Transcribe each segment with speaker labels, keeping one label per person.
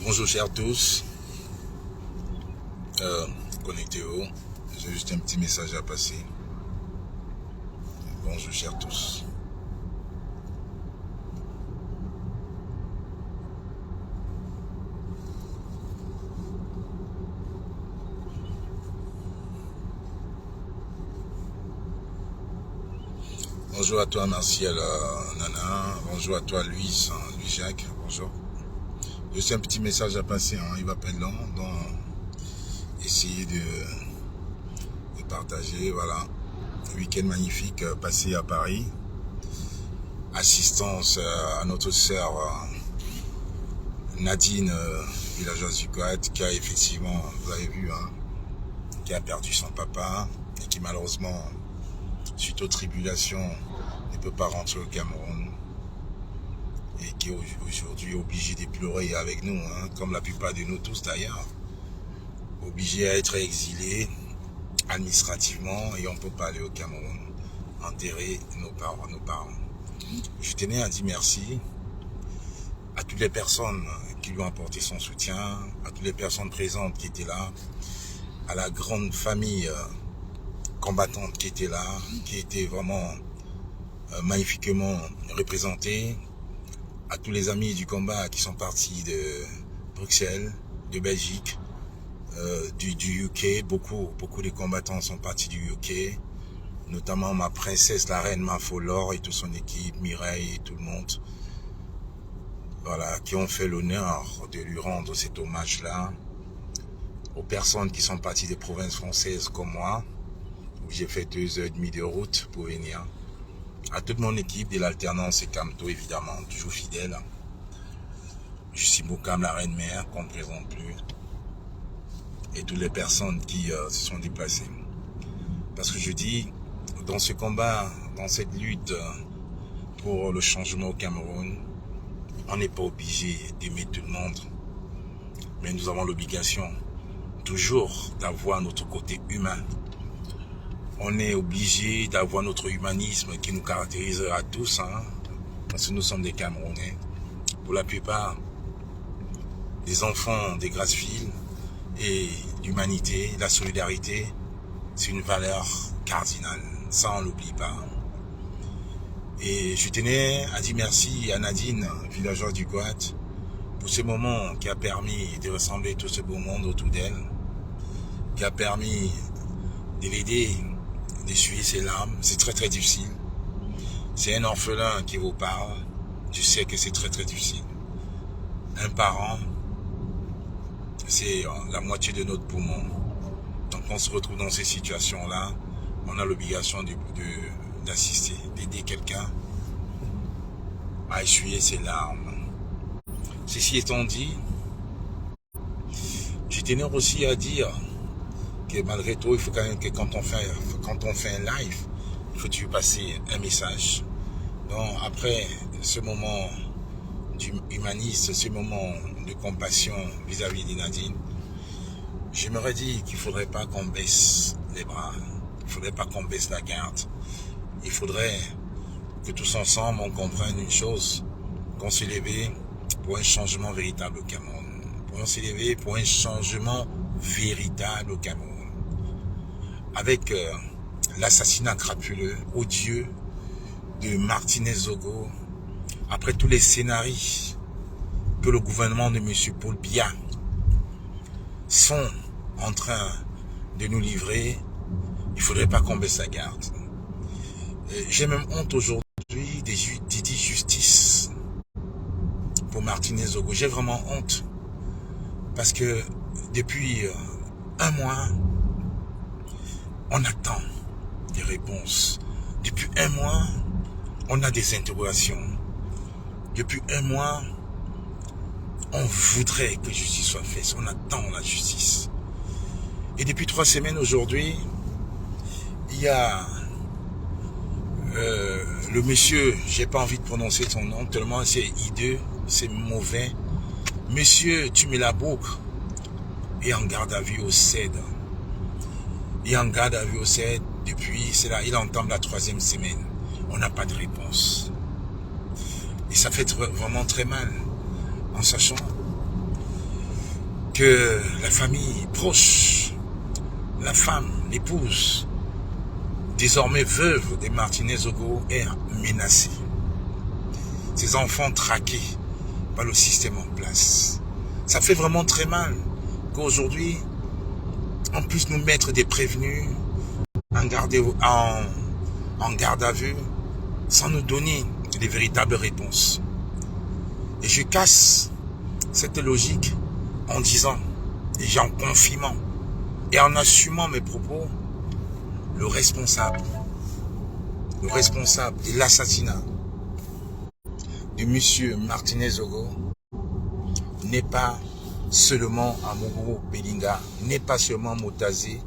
Speaker 1: Bonjour chers tous, connectez-vous, j'ai juste un petit message à passer. Bonjour chers tous. Bonjour à toi Martial Nana, bonjour à toi Louis Jacques, bonjour. Juste un petit message à passer, il va pas être long, donc essayez de partager, voilà. Week-end magnifique passé à Paris. Assistance à notre sœur Nadine, villageoise du Coat, qui a effectivement, vous l'avez vu, qui a perdu son papa et qui malheureusement, suite aux tribulations, ne peut pas rentrer au Cameroun et qui est aujourd'hui obligé de pleurer avec nous, comme la plupart de nous tous d'ailleurs, obligé à être exilé administrativement et on ne peut pas aller au Cameroun enterrer nos parents. Je tenais à dire merci à toutes les personnes qui lui ont apporté son soutien, à toutes les personnes présentes qui étaient là, à la grande famille combattante qui était là, qui était vraiment magnifiquement représentée, à tous les amis du combat qui sont partis de Bruxelles, de Belgique, du UK, beaucoup de combattants sont partis du UK, notamment ma princesse, la reine Mafolor et toute son équipe, Mireille et tout le monde, voilà, qui ont fait l'honneur de lui rendre cet hommage-là, aux personnes qui sont parties des provinces françaises comme moi, où j'ai fait 2h30 de route pour venir, à toute mon équipe de l'alternance et Camto évidemment, toujours fidèle, Jussi Boukam, la reine mère, qu'on ne présente plus, et toutes les personnes qui se sont déplacées. Parce que je dis, dans ce combat, dans cette lutte pour le changement au Cameroun, on n'est pas obligé d'aimer tout le monde, mais nous avons l'obligation toujours d'avoir notre côté humain. On est obligé d'avoir notre humanisme qui nous caractérise à tous, parce que nous sommes des Camerounais. Pour la plupart, des enfants des Grassfield et l'humanité, la solidarité, c'est une valeur cardinale. Ça, on ne l'oublie pas. Et je tenais à dire merci à Nadine, villageoise du Coat, pour ce moment qui a permis de rassembler tout ce beau monde autour d'elle, qui a permis de l'aider, d'essuyer ses larmes. C'est très difficile. C'est un orphelin qui vous parle. Je sais que c'est très difficile. Un parent, c'est la moitié de notre poumon. Donc on se retrouve dans ces situations-là, on a l'obligation d'assister, d'aider quelqu'un à essuyer ses larmes. Ceci étant dit, je tenais aussi à dire que malgré tout, il faut quand même que quand on fait un live, il faut toujours passer un message. Donc après ce moment humaniste, ce moment de compassion vis-à-vis de Nadine, j'aimerais dire qu'il ne faudrait pas qu'on baisse les bras, il ne faudrait pas qu'on baisse la garde. Il faudrait que tous ensemble on comprenne une chose, qu'on s'est levé pour un changement véritable au Cameroun, pour se lever pour un changement véritable au Cameroun. Avec l'assassinat crapuleux, odieux de Martinez Zogo, après tous les scénarios que le gouvernement de M. Paul Biya sont en train de nous livrer, il ne faudrait pas qu'on baisse la garde. J'ai même honte aujourd'hui de dire justice pour Martinez Zogo. J'ai vraiment honte parce que depuis un mois, on attend des réponses. Depuis un mois, on a des interrogations. Depuis un mois, on voudrait que justice soit faite. On attend la justice. Et depuis 3 semaines aujourd'hui, il y a le monsieur, j'ai pas envie de prononcer son nom, tellement c'est hideux, c'est mauvais. Monsieur Tumilabouc est en garde à vue au CED. Il est en garde à vue au CED depuis, c'est là, il entame la 3e semaine. On n'a pas de réponse. Et ça fait vraiment très mal, en sachant que la famille proche, la femme, l'épouse, désormais veuve de Martinez Zogo, est menacée. Ses enfants traqués par le système en place. Ça fait vraiment très mal qu'aujourd'hui, on puisse nous mettre des prévenus en garde à vue sans nous donner les véritables réponses. Et je casse cette logique en disant, et en confirmant, et en assumant mes propos, le responsable de l'assassinat de M. Martinez Zogo n'est pas seulement Amogo Belinga, n'est pas seulement Mutazé,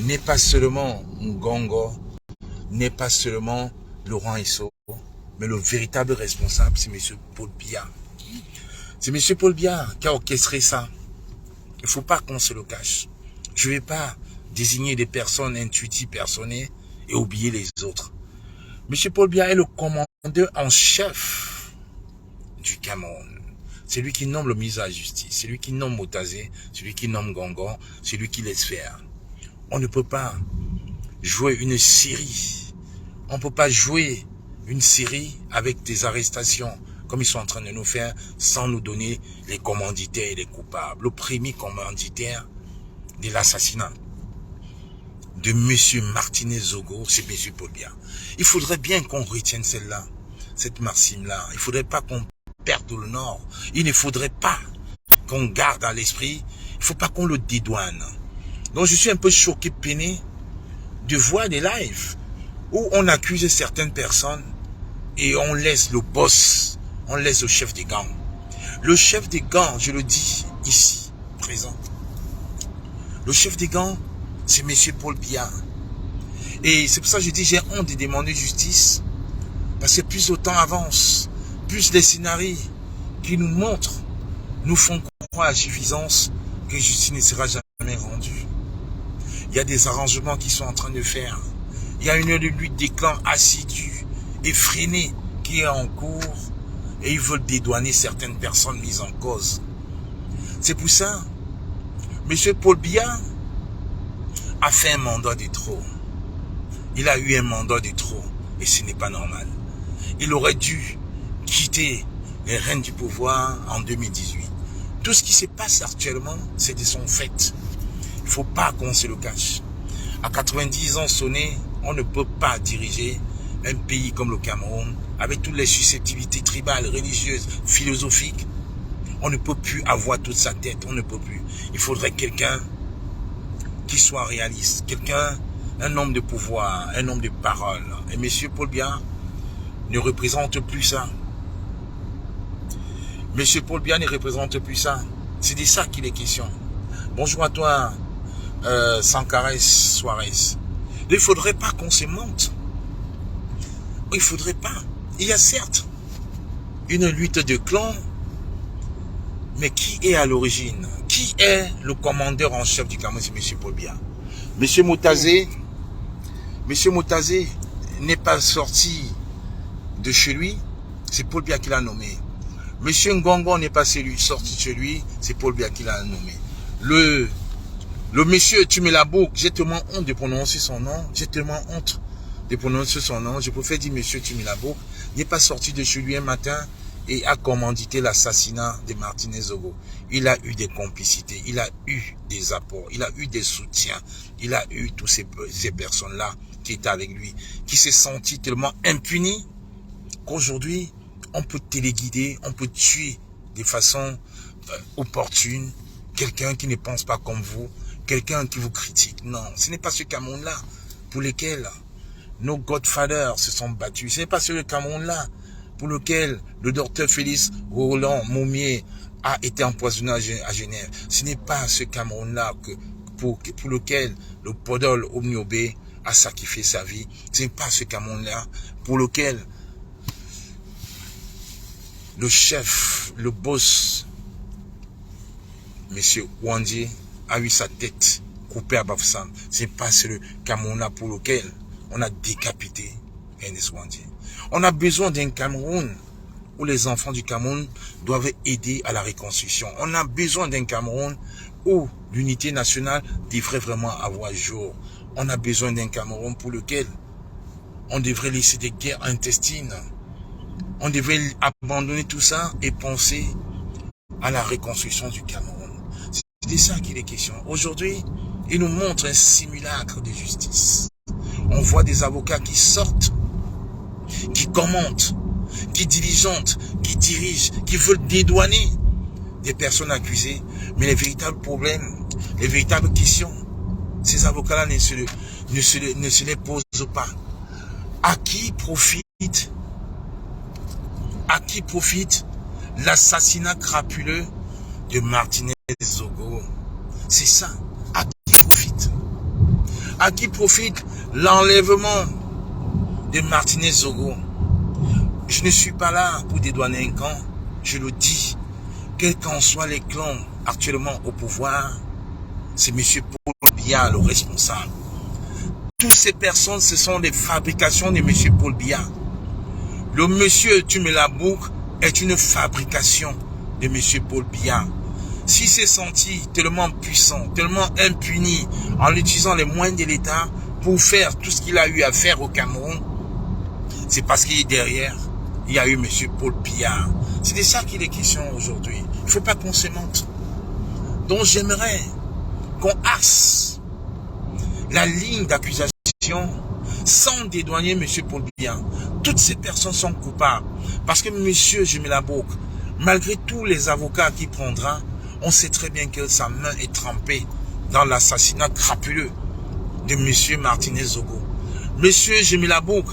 Speaker 1: n'est pas seulement Ngongo, n'est pas seulement Laurent Esso, mais le véritable responsable, c'est M. Paul Biya. C'est M. Paul Biya qui a orchestré ça. Il ne faut pas qu'on se le cache. Je ne vais pas désigner des personnes intuitives, personnées et oublier les autres. M. Paul Biya est le commandeur en chef du Cameroun. C'est lui qui nomme le ministre de la Justice, c'est lui qui nomme Mutazé, c'est lui qui nomme Ngongo, c'est lui qui laisse faire. On ne peut pas jouer une série. On ne peut pas jouer une série avec des arrestations comme ils sont en train de nous faire sans nous donner les commanditaires et les coupables. Le premier commanditaire de l'assassinat de M. Martinez Zogo, c'est M. Paul Biya. Il faudrait bien qu'on retienne celle-là, cette maxime-là. Il ne faudrait pas qu'on perde le nord. Il ne faudrait pas qu'on garde à l'esprit. Il ne faut pas qu'on le dédouane. Donc je suis un peu choqué, peiné de voir des lives où on accuse certaines personnes et on laisse le boss, on laisse le chef des gangs. Le chef des gangs, je le dis ici, présent. Le chef des gangs, c'est M. Paul Biya. Et c'est pour ça que je dis, j'ai honte de demander justice. Parce que plus le temps avance, plus les scénarios qui nous montrent, nous font croire à suffisance que justice ne sera jamais rendue. Il y a des arrangements qui sont en train de faire. Il y a une lutte des clans assidue, effrénée, qui est en cours. Et ils veulent dédouaner certaines personnes mises en cause. C'est pour ça, M. Paul Biya a fait un mandat de trop. Il a eu un mandat de trop. Et ce n'est pas normal. Il aurait dû quitter les rênes du pouvoir en 2018. Tout ce qui se passe actuellement, c'est de son fait. Il ne faut pas qu'on se le cache. À 90 ans sonnés, on ne peut pas diriger un pays comme le Cameroun avec toutes les susceptibilités tribales, religieuses, philosophiques. On ne peut plus avoir toute sa tête, on ne peut plus. Il faudrait quelqu'un qui soit réaliste, quelqu'un, un homme de pouvoir, un homme de parole. Et M. Paul Biya ne représente plus ça. M. Paul Biya ne représente plus ça. C'est de ça qu'il est question. Bonjour à toi, Sankares Suarez. Il ne faudrait pas qu'on se monte. Il ne faudrait pas. Il y a certes une lutte de clans, mais qui est à l'origine? Qui est le commandeur en chef du Cameroun? C'est M. Paul Biya. M. Mutazé n'est pas sorti de chez lui, c'est Paul Biya qui l'a nommé. M. Ngongo n'est pas sorti de chez lui, c'est Paul Biya qui l'a nommé. Le monsieur Tumelabo, j'ai tellement honte de prononcer son nom, j'ai tellement honte de prononcer son nom, je préfère dire monsieur Tumelabo, n'est pas sorti de chez lui un matin et a commandité l'assassinat de Martinez Zogo. Il a eu des complicités, il a eu des apports, il a eu des soutiens, il a eu toutes ces personnes-là qui étaient avec lui, qui s'est senti tellement impuni qu'aujourd'hui, on peut téléguider, on peut tuer de façon opportune quelqu'un qui ne pense pas comme vous, quelqu'un qui vous critique. Non, ce n'est pas ce Cameroun-là pour lequel nos godfathers se sont battus. Ce n'est pas ce Cameroun-là pour lequel le docteur Félix Roland Moumier a été empoisonné à Genève. Ce n'est pas ce Cameroun-là pour lequel le Podol Omniobé a sacrifié sa vie. Ce n'est pas ce Cameroun-là pour lequel le chef, le boss, M. Wandi, a eu sa tête coupée à Bafoussam. Ce n'est pas ce Cameroun-là pour lequel on a décapité Ernest Wandi. On a besoin d'un Cameroun où les enfants du Cameroun doivent aider à la reconstruction. On a besoin d'un Cameroun où l'unité nationale devrait vraiment avoir jour. On a besoin d'un Cameroun pour lequel on devrait laisser des guerres intestines. On devrait abandonner tout ça et penser à la reconstruction du Cameroun. C'est de ça qu'il est question. Aujourd'hui, il nous montre un simulacre de justice. On voit des avocats qui sortent, qui commentent, qui diligentent, qui dirigent, qui veulent dédouaner des personnes accusées. Mais les véritables problèmes, les véritables questions, ces avocats-là ne se les posent pas. À qui profite l'assassinat crapuleux de Martinez Zogo? C'est ça. À qui profite? À qui profite l'enlèvement de Martinez Zogo? Je ne suis pas là pour dédouaner un camp. Je le dis. Quels qu'en soient les clans actuellement au pouvoir, c'est M. Paul Biya le responsable. Toutes ces personnes, ce sont des fabrications de M. Paul Biya. Le monsieur Tumelabouk est une fabrication de M. Paul Biya. S'il s'est senti tellement puissant, tellement impuni, en utilisant les moyens de l'État pour faire tout ce qu'il a eu à faire au Cameroun, c'est parce qu'il est derrière. Il y a eu M. Paul Biya. C'est de ça qu'il est question aujourd'hui. Il ne faut pas qu'on se mente. Donc j'aimerais qu'on axe la ligne d'accusation sans dédouaner M. Paul Biya. Toutes ces personnes sont coupables. Parce que M. Tumelabouk, malgré tous les avocats qu'il prendra, on sait très bien que sa main est trempée dans l'assassinat crapuleux de M. Martinez Zogo. M. Tumelabouk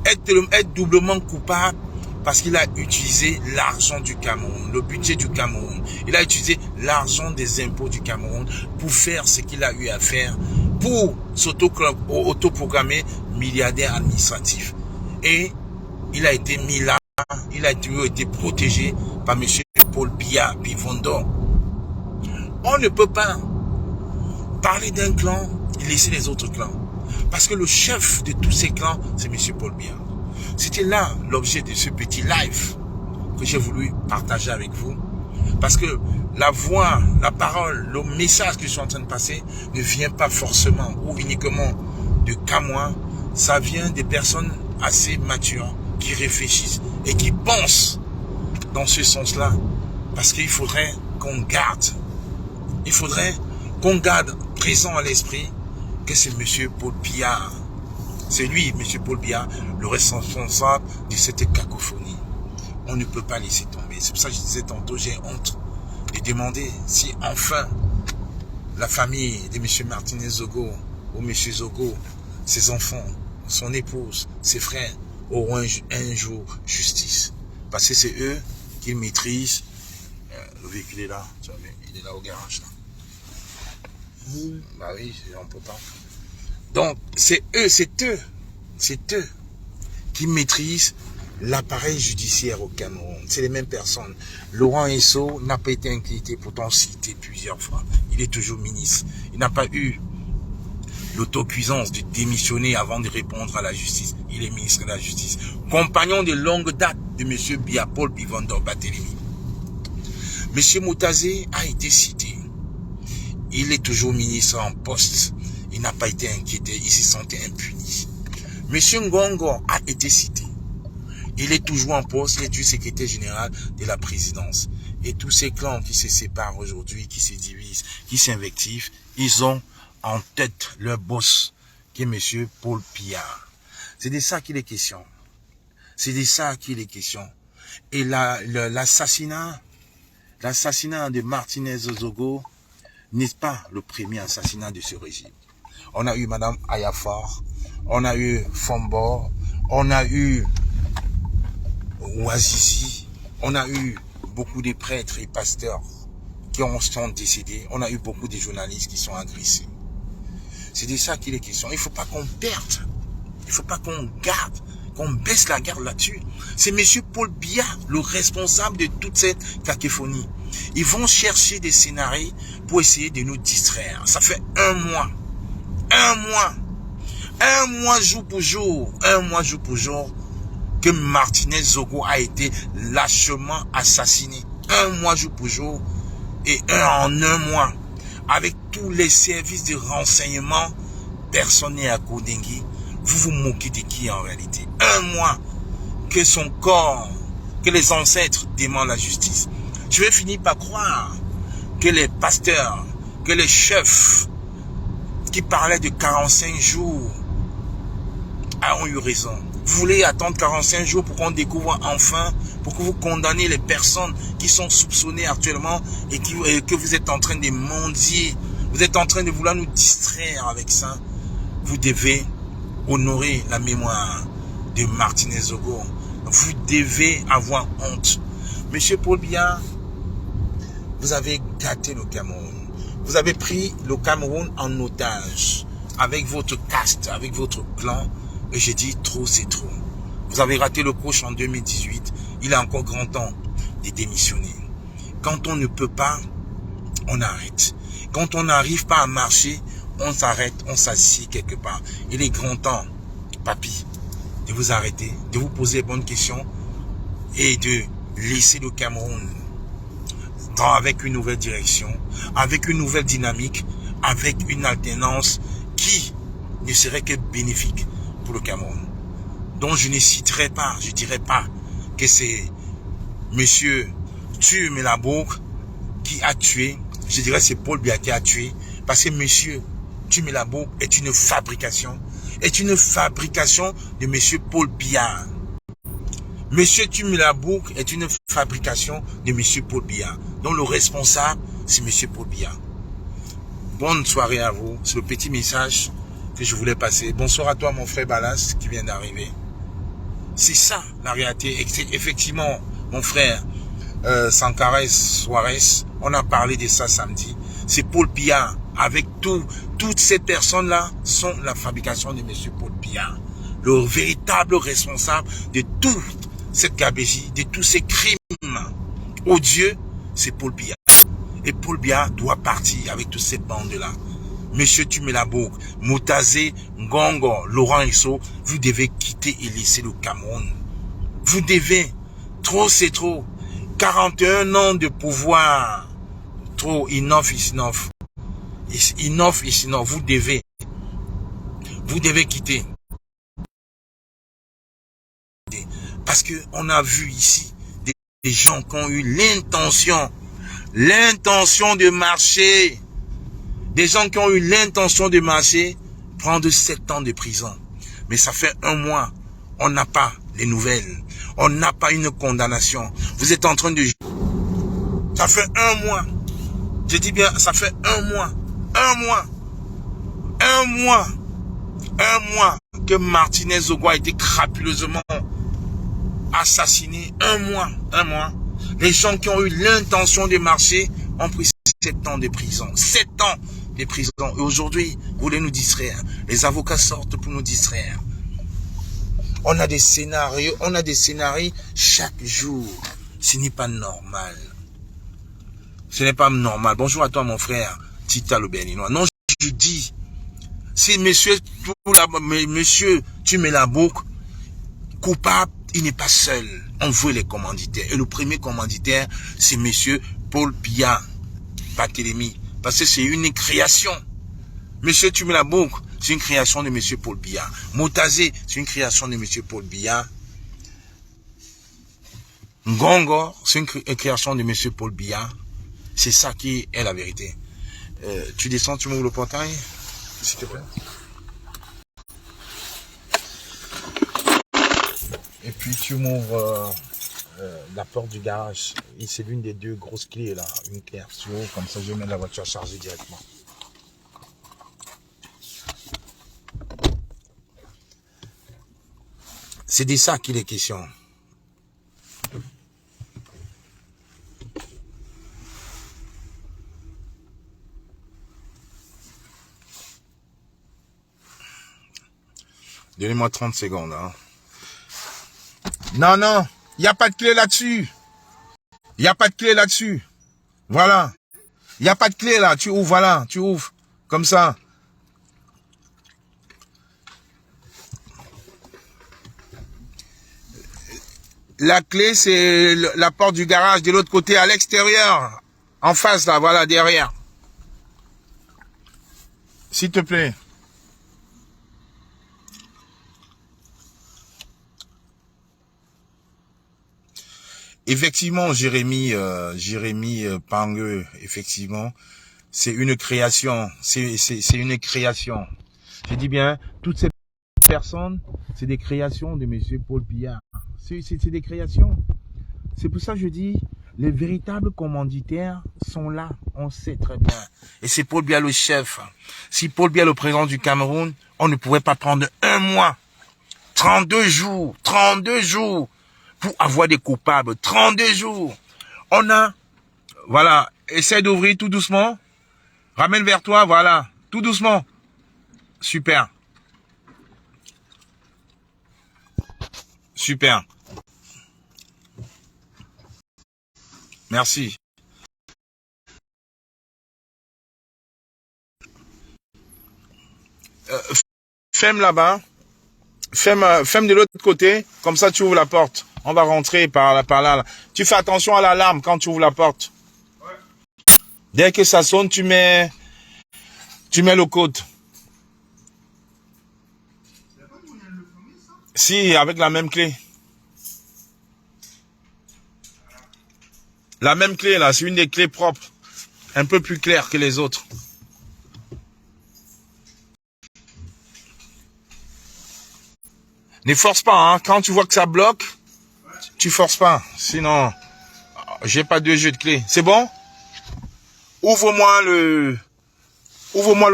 Speaker 1: est doublement coupable parce qu'il a utilisé l'argent du Cameroun, le budget du Cameroun. Il a utilisé l'argent des impôts du Cameroun pour faire ce qu'il a eu à faire, pour s'autoprogrammer milliardaire administratif. Et il a été mis là, il a été protégé par M. Paul Biya Bivondo. On ne peut pas parler d'un clan et laisser les autres clans. Parce que le chef de tous ces clans, c'est M. Paul Biya. C'était là l'objet de ce petit live que j'ai voulu partager avec vous. Parce que la voix, la parole, le message que je suis en train de passer ne vient pas forcément ou uniquement de Camois. Ça vient des personnes assez matures qui réfléchissent et qui pensent dans ce sens-là. Parce qu'il faudrait qu'on garde, présent à l'esprit que c'est M. Paul Biya. C'est lui, M. Paul Biya, le responsable de cette cacophonie. On ne peut pas laisser tomber. C'est pour ça que je disais tantôt, j'ai honte de demander si enfin la famille de M. Martinez Zogo ou M. Zogo, ses enfants, son épouse, ses frères auront un jour justice. Parce que c'est eux qui maîtrisent. Le véhicule est là, tu vois, il est là au garage. Là. Bah oui, on peut pas. Donc, c'est eux qui maîtrisent l'appareil judiciaire au Cameroun. C'est les mêmes personnes. Laurent Esso n'a pas été inquiété, pourtant cité plusieurs fois. Il est toujours ministre. Il n'a pas eu l'autocuisance de démissionner avant de répondre à la justice. Il est ministre de la Justice. Compagnon de longue date de M. Biya Paul Bivondo Barthélémy. M. Moutazé a été cité. Il est toujours ministre en poste. Il n'a pas été inquiété, il se sentait impuni. M. Ngongo a été cité. Il est toujours en poste, il est toujours secrétaire général de la présidence. Et tous ces clans qui se séparent aujourd'hui, qui se divisent, qui s'invectivent, ils ont en tête leur boss, qui est M. Paul Biya. C'est de ça qu'il est question. C'est de ça qu'il est question. Et l'assassinat de Martinez Zogo n'est pas le premier assassinat de ce régime. On a eu Madame Ayafor, on a eu Fombo, on a eu Ouazizi, on a eu beaucoup de prêtres et pasteurs qui sont décédés, on a eu beaucoup de journalistes qui sont agressés. C'est de ça qu'il est question. Il ne faut pas qu'on perde, il ne faut pas qu'on garde, qu'on baisse la garde là-dessus. C'est M. Paul Biya, le responsable de toute cette cacophonie. Ils vont chercher des scénarios pour essayer de nous distraire. Ça fait un mois jour pour jour, que Martinez Zogo a été lâchement assassiné. Un mois jour pour jour et en un mois. Avec tous les services de renseignement personnels à Kodengui, vous vous moquez de qui en réalité? Un mois que son corps, que les ancêtres demandent la justice. Je vais finir par croire que les pasteurs, que les chefs qui parlaient de 45 jours ont eu raison. Vous voulez attendre 45 jours pour qu'on découvre enfin, pour que vous condamnez les personnes qui sont soupçonnées actuellement et que vous êtes en train de mendier. Vous êtes en train de vouloir nous distraire avec ça. Vous devez honorer la mémoire de Martinez Zogo. Vous devez avoir honte. Monsieur Paul Biya, vous avez gâté le Cameroun. Vous avez pris le Cameroun en otage avec votre caste, avec votre clan. Et j'ai dit, trop c'est trop. Vous avez raté le coach en 2018. Il est encore grand temps de démissionner. Quand on ne peut pas, on arrête. Quand on n'arrive pas à marcher, on s'arrête, on s'assied quelque part. Il est grand temps, papy, de vous arrêter, de vous poser les bonnes questions et de laisser le Cameroun avec une nouvelle direction, avec une nouvelle dynamique, avec une alternance qui ne serait que bénéfique pour le Cameroun. Donc je ne citerai pas, je ne dirai pas que c'est monsieur Tumelabouk qui a tué, je dirais c'est Paul Biya qui a tué, parce que monsieur Tumelabouk est une fabrication de monsieur Paul Biya. Monsieur Tumelabouk est une fabrication de monsieur Paul Biya. Donc le responsable, c'est monsieur Paul Biya. Bonne soirée à vous. C'est le petit message que je voulais passer. Bonsoir à toi mon frère Balas qui vient d'arriver. C'est ça la réalité. Effectivement, mon frère Sankarès Suarez, on a parlé de ça samedi. C'est Paul Biya. Avec toutes ces personnes-là sont la fabrication de monsieur Paul Biya. Le véritable responsable de toute cette gabegie, de tous ces crimes odieux, c'est Paul Biya. Et Paul Biya doit partir avec toutes ces bandes-là. Monsieur Tumelabouk, Moutazé, Ngongo, Laurent Isso, vous devez quitter et laisser le Cameroun. Vous devez. Trop, c'est trop. 41 ans de pouvoir. Trop, enough is enough. Enough is enough. Vous devez. Vous devez quitter. Parce que on a vu ici des gens qui ont eu l'intention de marcher. Des gens qui ont eu l'intention de marcher, prendre 7 ans de prison. Mais ça fait un mois, on n'a pas les nouvelles. On n'a pas une condamnation. Vous êtes en train de... Ça fait un mois. Je dis bien, ça fait un mois. Un mois que Martinez Zogo a été crapuleusement assassiné. Un mois. Les gens qui ont eu l'intention de marcher ont pris 7 ans de prison. 7 ans de prison. Et aujourd'hui, vous voulez nous distraire. Les avocats sortent pour nous distraire. On a des scénarios chaque jour. Ce n'est pas normal. Ce n'est pas normal. Bonjour à toi, mon frère, Tita le Béninois. Non, je dis, si monsieur Tumelabouk coupable, il n'est pas seul. On veut les commanditaires. Et le premier commanditaire, c'est monsieur Paul Biya, Barthélemy. Parce que c'est une création. Monsieur Tumelabouk, c'est une création de monsieur Paul Biya. Moutazé, c'est une création de monsieur Paul Biya. Ngongo, c'est une création de monsieur Paul Biya. C'est ça qui est la vérité. Tu descends, tu m'ouvres le portail, s'il te plaît. Et puis tu m'ouvres la porte du garage. Et c'est l'une des deux grosses clés là. Une clé sur haut, comme ça je mets la voiture chargée directement. C'est de ça qu'il est question. Donnez-moi 30 secondes. Hein. Non, il n'y a pas de clé là-dessus. Il n'y a pas de clé là-dessus. Voilà. Il n'y a pas de clé là. Tu ouvres, voilà. Tu ouvres. Comme ça. La clé, c'est la porte du garage de l'autre côté, à l'extérieur. En face, là, voilà, derrière. S'il te plaît. Effectivement, Jérémy Pangue, effectivement, c'est une création. C'est une création. Je dis bien, toutes ces personnes, c'est des créations de monsieur Paul Biya. C'est des créations. C'est pour ça que je dis, les véritables commanditaires sont là. On sait très bien. Et c'est Paul Biya le chef. Si Paul Biya le président du Cameroun, on ne pourrait pas prendre un mois, 32 jours pour avoir des coupables. 32 jours. On a, voilà, essaie d'ouvrir tout doucement. Ramène vers toi, voilà, tout doucement. Super. Super. Merci. Ferme là-bas. Ferme de l'autre côté. Comme ça, tu ouvres la porte. On va rentrer par là. Tu fais attention à l'alarme quand tu ouvres la porte. Ouais. Dès que ça sonne, tu mets le code. Si, avec la même clé. La même clé, là, c'est une des clés propres. Un peu plus claire que les autres. Ne force pas, hein. Quand tu vois que ça bloque, tu forces pas. Sinon, j'ai pas de jeu de clé. C'est bon? Ouvre-moi le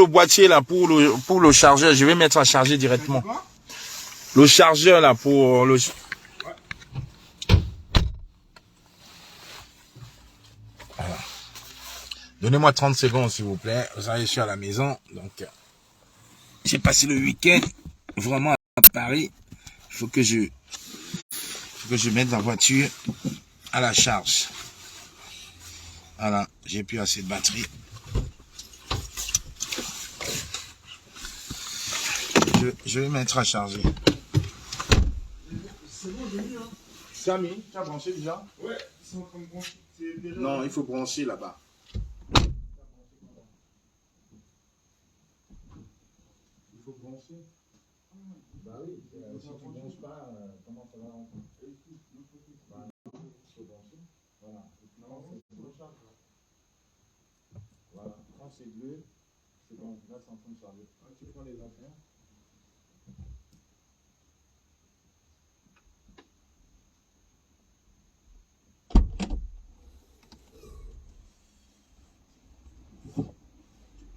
Speaker 1: boîtier, là, pour le chargeur. Je vais mettre à charger directement. Le chargeur, là, pour le... Voilà. Donnez-moi 30 secondes, s'il vous plaît. Vous savez, je suis à la maison. Donc, j'ai passé le week-end vraiment à Paris. Il faut que je mette la voiture à la charge. Voilà, j'ai plus assez de batterie. Je vais mettre à charger. C'est bon, j'ai mis, hein. Samy, tu as branché déjà? Ouais, ils sont en train de brancher. Déjà... Non, il faut brancher là-bas. Il faut brancher. Bah oui, si tu ne branches pas, comment ça va rentrer? Bah, il faut brancher. Voilà. Voilà. Quand c'est bleu, c'est bon. Là, c'est en train de charger. Tu prends les affaires.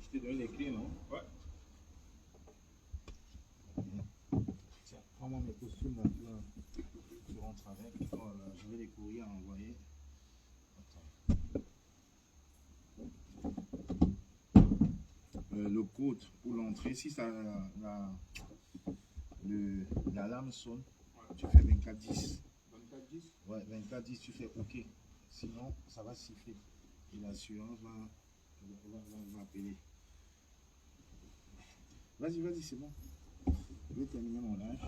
Speaker 1: Je t'ai donné les clés, non? Ouais. Tiens, prends-moi mes costumes là. Tu rentres avec. Voilà, je vais les courriers à envoyer. Le code pour l'entrée, si ça l'alarme sonne, ouais. Tu fais 24-10. 24-10? Ouais, 24-10, tu fais OK. Sinon, ça va siffler. Et l'assurance va appeler. Vas-y, c'est bon. Je vais terminer mon linge.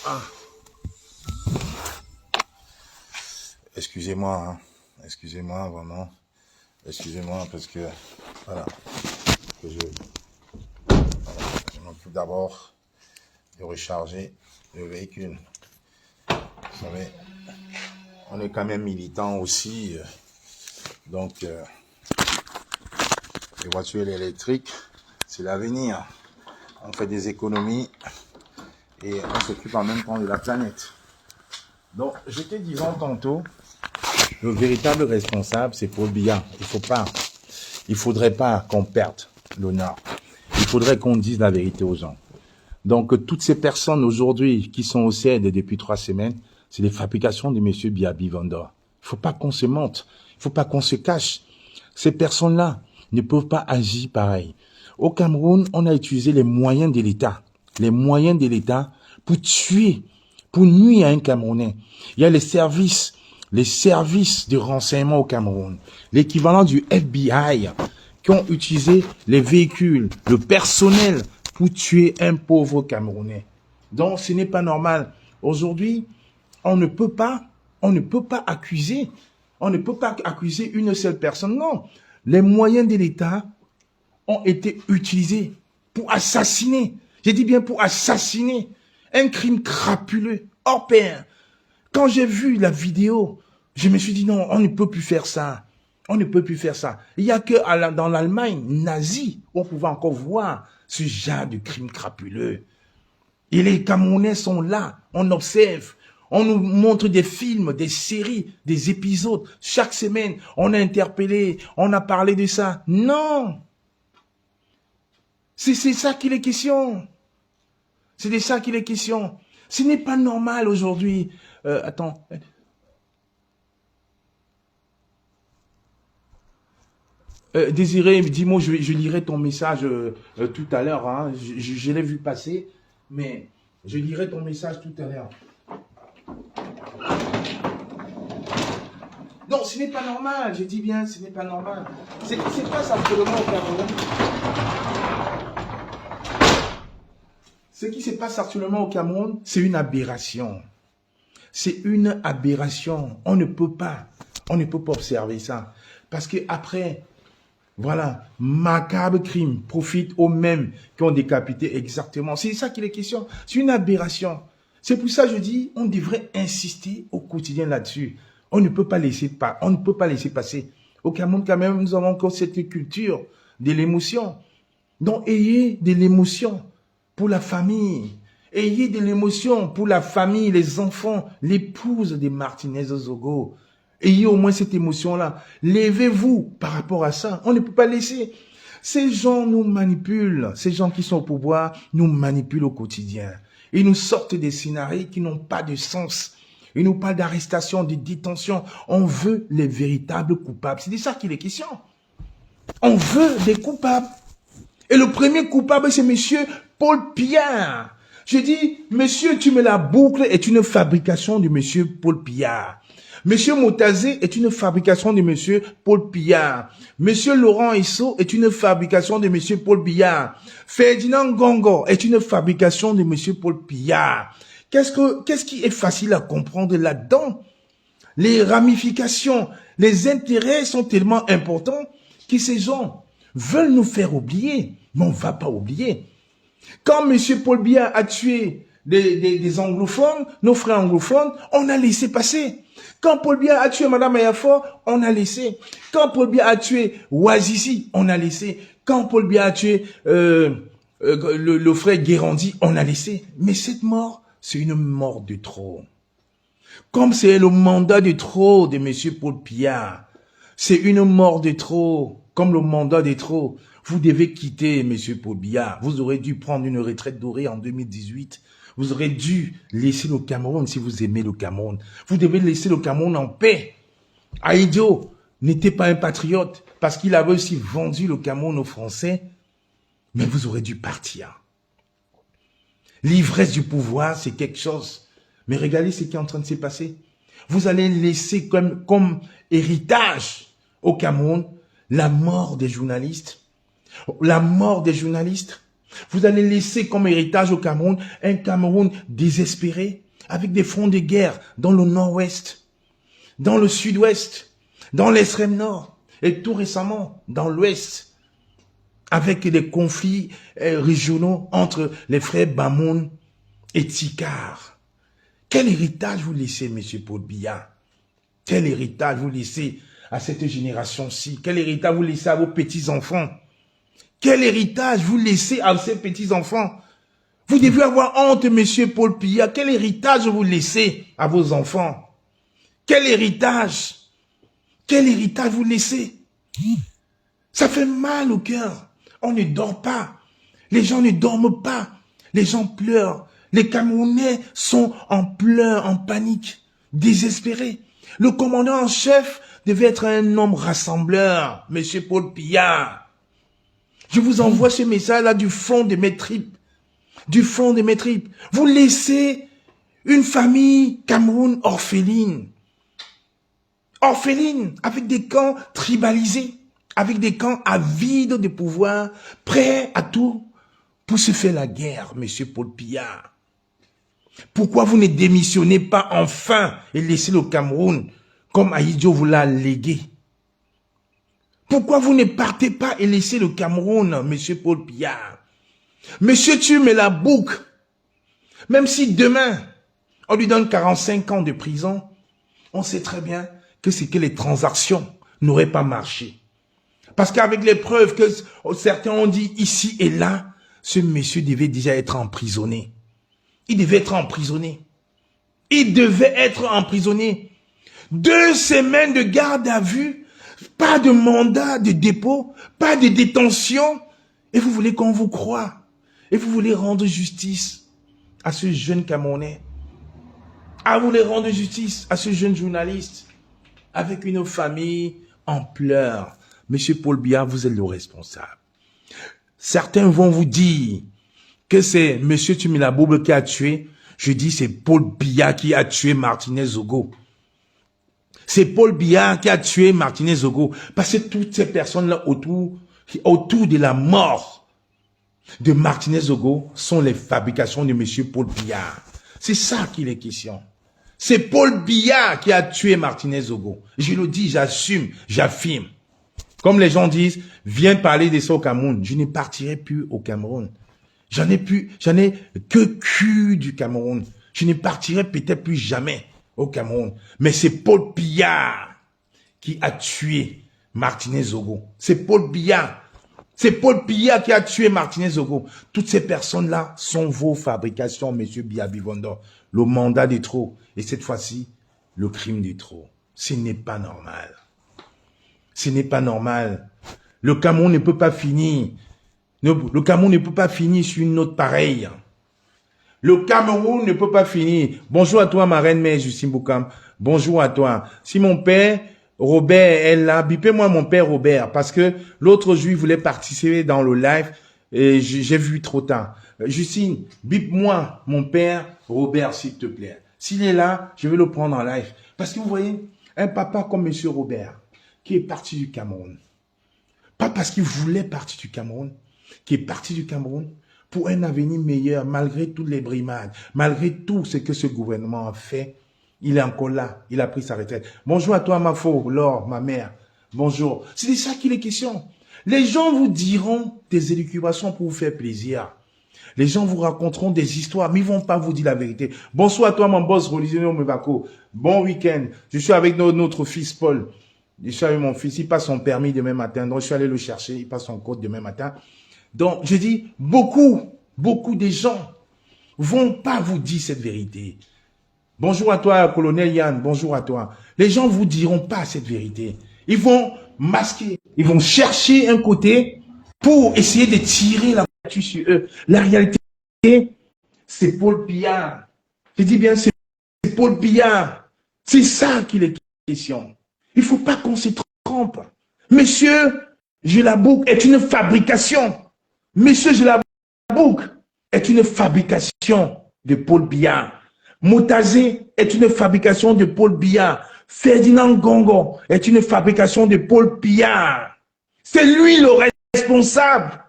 Speaker 1: Ah. Excusez-moi, hein. Excusez-moi, vraiment. Excusez-moi parce que, voilà, que je m'occupe d'abord de recharger le véhicule. Vous savez, on est quand même militant aussi, donc les voitures électriques, c'est l'avenir. On fait des économies et on s'occupe en même temps de la planète. Donc, j'étais disant tantôt, le véritable responsable, c'est Paul Biya. Il faudrait pas qu'on perde l'honneur. Il faudrait qu'on dise la vérité aux gens. Donc, toutes ces personnes aujourd'hui qui sont au CED depuis 3 semaines, c'est des fabrications de monsieur Biya Bivanda. Il faut pas qu'on se mente. Il faut pas qu'on se cache. Ces personnes-là ne peuvent pas agir pareil. Au Cameroun, on a utilisé les moyens de l'État. Les moyens de l'État pour tuer, pour nuire à un Camerounais. Il y a les services les services de renseignement au Cameroun, l'équivalent du FBI, qui ont utilisé les véhicules, le personnel pour tuer un pauvre Camerounais. Donc, ce n'est pas normal. Aujourd'hui, on ne peut pas accuser une seule personne. Non. Les moyens de l'État ont été utilisés pour assassiner. J'ai dit bien pour assassiner. Un crime crapuleux, hors pair. Quand j'ai vu la vidéo, je me suis dit non, on ne peut plus faire ça. On ne peut plus faire ça. Il n'y a que dans l'Allemagne nazie, on pouvait encore voir ce genre de crime crapuleux. Et les Camerounais sont là, on observe. On nous montre des films, des séries, des épisodes. Chaque semaine, on a interpellé, on a parlé de ça. Non. C'est ça qu'il est question. C'est de ça qu'il est question. Ce n'est pas normal aujourd'hui. Attends. Désiré, dis-moi, je lirai ton message tout à l'heure. Hein. Je l'ai vu passer, mais je lirai ton message tout à l'heure. Non, ce n'est pas normal. Je dis bien, ce n'est pas normal. C'est pas actuellement au Cameroun. Ce qui se passe actuellement au Cameroun, c'est une aberration. C'est une aberration. On ne peut pas observer ça. Parce que après, voilà, macabre crime profite aux mêmes qui ont décapité exactement. C'est ça qu'il est question. C'est une aberration. C'est pour ça que je dis, on devrait insister au quotidien là-dessus. On ne peut pas laisser passer. Au Cameroun, quand même, nous avons encore cette culture de l'émotion. Donc, ayez de l'émotion pour la famille. Ayez de l'émotion pour la famille, les enfants, l'épouse de Martinez Zogo. Ayez au moins cette émotion-là. Levez-vous par rapport à ça. On ne peut pas laisser. Ces gens nous manipulent. Ces gens qui sont au pouvoir nous manipulent au quotidien. Ils nous sortent des scénarios qui n'ont pas de sens. Ils nous parlent d'arrestation, de détention. On veut les véritables coupables. C'est de ça qu'il est question. On veut des coupables. Et le premier coupable, c'est monsieur Paul Biya. Je dis, monsieur, tu me la boucle est une fabrication de monsieur Paul Biya. Monsieur Motazé est une fabrication de monsieur Paul Biya. Monsieur Laurent Esso est une fabrication de monsieur Paul Biya. Ferdinand Gongo est une fabrication de monsieur Paul Biya. Qu'est-ce qui est facile à comprendre là-dedans? Les ramifications, les intérêts sont tellement importants que ces gens veulent nous faire oublier. Mais on ne va pas oublier. Quand M. Paul Biya a tué des anglophones, nos frères anglophones, on a laissé passer. Quand Paul Biya a tué Mme Ayafor, on a laissé. Quand Paul Biya a tué Ouazizi, on a laissé. Quand Paul Biya a tué le frère Guérandi, on a laissé. Mais cette mort, c'est une mort de trop. Comme c'est le mandat de trop de M. Paul Biya, c'est une mort de trop. Comme le mandat de trop. Vous devez quitter M. Paul Biya. Vous aurez dû prendre une retraite dorée en 2018. Vous aurez dû laisser le Cameroun si vous aimez le Cameroun. Vous devez laisser le Cameroun en paix. Aïdio n'était pas un patriote parce qu'il avait aussi vendu le Cameroun aux Français. Mais vous aurez dû partir. L'ivresse du pouvoir, c'est quelque chose. Mais regardez ce qui est en train de se passer. Vous allez laisser comme héritage au Cameroun la mort des journalistes. La mort des journalistes. Vous allez laisser comme héritage au Cameroun un Cameroun désespéré, avec des fronts de guerre dans le nord-ouest, dans le sud-ouest, dans l'extrême nord, et tout récemment dans l'ouest, avec des conflits régionaux entre les frères Bamoun et Tikar. Quel héritage vous laissez, M. Paul Biya? Quel héritage vous laissez à cette génération-ci? Quel héritage vous laissez à vos petits-enfants? Quel héritage vous laissez à ces petits-enfants? Vous devez avoir honte, monsieur Paul Biya. Quel héritage vous laissez à vos enfants? Quel héritage? Quel héritage vous laissez? Ça fait mal au cœur. On ne dort pas. Les gens ne dorment pas. Les gens pleurent. Les Camerounais sont en pleurs, en panique, désespérés. Le commandant en chef devait être un homme rassembleur, monsieur Paul Biya. Je vous envoie ce message-là du fond de mes tripes. Du fond de mes tripes. Vous laissez une famille Cameroun orpheline.
Speaker 2: orphelines, avec des camps tribalisés, avec des camps avides de pouvoir, prêts à tout pour se faire la guerre, monsieur Paul Biya. Pourquoi vous ne démissionnez pas enfin et laissez le Cameroun comme Ahidjo vous l'a légué? Pourquoi vous ne partez pas et laissez le Cameroun, monsieur Paul Biya? Monsieur Tume la boucle, même si demain, on lui donne 45 ans de prison, on sait très bien que c'est que les transactions n'auraient pas marché. Parce qu'avec les preuves que certains ont dit ici et là, ce monsieur devait déjà être emprisonné. Il devait être emprisonné. Il devait être emprisonné. 2 semaines de garde à vue, pas de mandat de dépôt, pas de détention. Et vous voulez qu'on vous croie. Et vous voulez rendre justice à ce jeune Camerounais. Ah, vous voulez rendre justice à ce jeune journaliste avec une famille en pleurs. Monsieur Paul Biya, vous êtes le responsable. Certains vont vous dire que c'est monsieur Tumilabouble qui a tué. Je dis c'est Paul Biya qui a tué Martinez Zogo. C'est Paul Biya qui a tué Martinez Zogo. Parce que toutes ces personnes-là autour de la mort de Martinez Zogo sont les fabrications de monsieur Paul Biya. C'est ça qu'il est question. C'est Paul Biya qui a tué Martinez Zogo. Je le dis, j'assume, j'affirme. Comme les gens disent, viens parler de ça au Cameroun. Je ne partirai plus au Cameroun. J'en ai que cul du Cameroun. Je ne partirai peut-être plus jamais au Cameroun. Mais c'est Paul Biya qui a tué Martinez Zogo. C'est Paul Biya. C'est Paul Biya qui a tué Martinez Zogo. Toutes ces personnes-là sont vos fabrications, monsieur Biya Bivondo. Le mandat de trop. Et cette fois-ci, le crime de trop. Ce n'est pas normal. Ce n'est pas normal. Le Cameroun ne peut pas finir. Le Cameroun ne peut pas finir sur une note pareille. Le Cameroun ne peut pas finir. Bonjour à toi, ma reine mère Justine Boukam. Bonjour à toi. Si mon père Robert est là, bipez-moi mon père Robert, parce que l'autre jour, il voulait participer dans le live et j'ai vu trop tard. Justine, bip-moi mon père Robert, s'il te plaît. S'il est là, je vais le prendre en live. Parce que vous voyez, un papa comme monsieur Robert, qui est parti du Cameroun, pas parce qu'il voulait partir du Cameroun, qui est parti du Cameroun pour un avenir meilleur, malgré toutes les brimades, malgré tout ce que ce gouvernement a fait, il est encore là, il a pris sa retraite. Bonjour à toi, ma faux, Laure, ma mère. Bonjour. C'est de ça qu'il est question. Les gens vous diront des élucubrations pour vous faire plaisir. Les gens vous raconteront des histoires, mais ils ne vont pas vous dire la vérité. Bonsoir à toi, mon boss religieux Mebako. Bon week-end. Je suis avec notre fils Paul. Je suis avec mon fils, il passe son permis demain matin. Donc, je suis allé le chercher, il passe son code demain matin. Donc, je dis, beaucoup de gens vont pas vous dire cette vérité. Bonjour à toi, colonel Yann, bonjour à toi. Les gens vous diront pas cette vérité. Ils vont masquer, ils vont chercher un côté pour essayer de tirer la voiture sur eux. La réalité, c'est Paul Biya. Je dis bien, c'est Paul Biya. C'est ça qu'il est question. Il ne faut pas qu'on se trompe. Monsieur Gelabouc est une fabrication. Monsieur Gelabouc est une fabrication de Paul Biya. Motazé est une fabrication de Paul Biya. Ferdinand Gongo est une fabrication de Paul Biya. C'est lui le responsable.